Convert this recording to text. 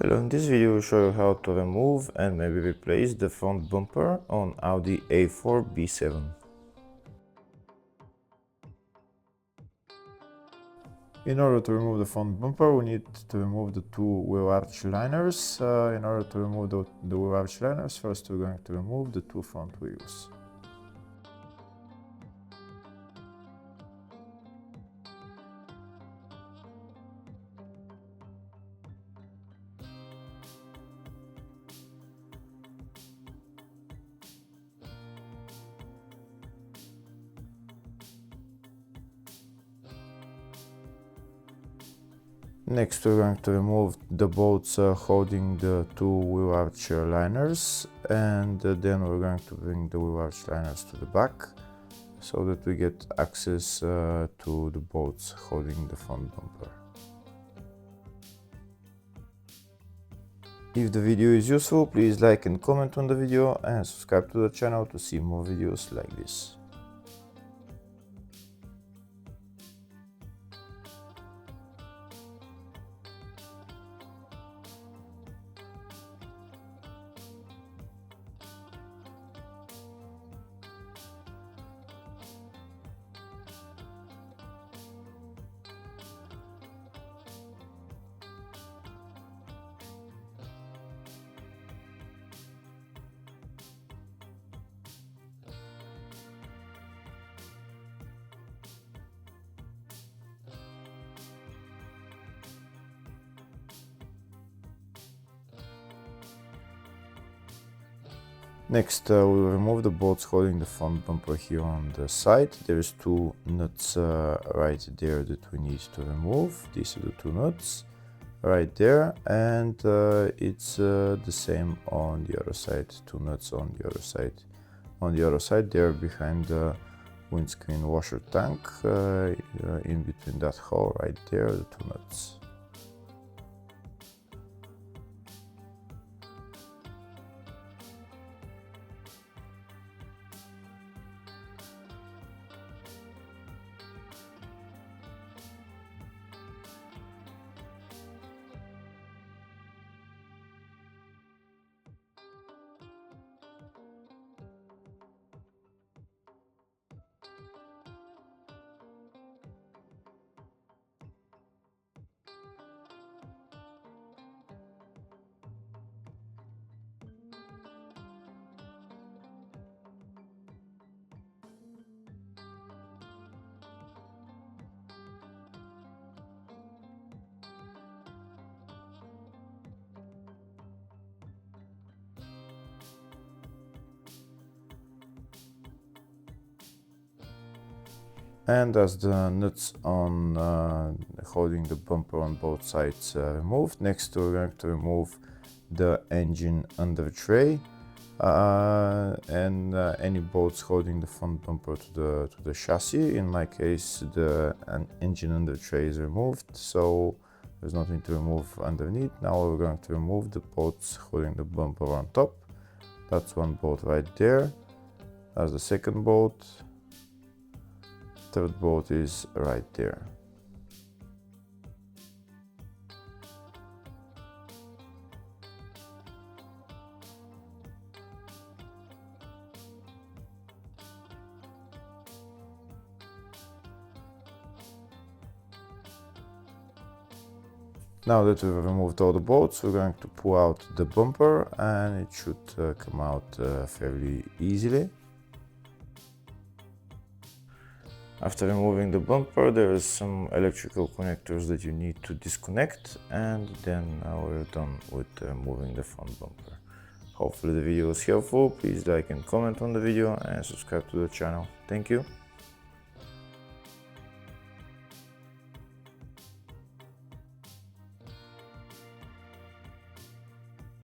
Hello, in this video we'll show you how to remove and maybe replace the front bumper on Audi A4 B7. In order to remove the front bumper, we need to remove the two wheel arch liners. In order to remove the wheel arch liners, first we're going to remove the two front wheels. Next we're going to remove the bolts holding the two wheel arch liners, and then we're going to bring the wheel arch liners to the back so that we get access to the bolts holding the front bumper. If the video is useful, please like and comment on the video and subscribe to the channel to see more videos like this. Next, we'll remove the bolts holding the front bumper here on the side. There's two nuts right there that we need to remove. These are the two nuts right there, and it's the same on the other side. Two nuts on the other side. On the other side, they're behind the windscreen washer tank. In between that hole right there, the two nuts. And as the nuts on holding the bumper on both sides removed, next we're going to remove the engine under tray and any bolts holding the front bumper to the chassis. In my case, the engine under tray is removed, so there's nothing to remove underneath. Now we're going to remove the bolts holding the bumper on top. That's one bolt right there. That's the second bolt. Third bolt is right there. Now that we've removed all the bolts, we're going to pull out the bumper, and it should come out fairly easily. After removing the bumper, there is some electrical connectors that you need to disconnect, and then we're done with removing the front bumper. Hopefully the video was helpful. Please like and comment on the video and subscribe to the channel. Thank you.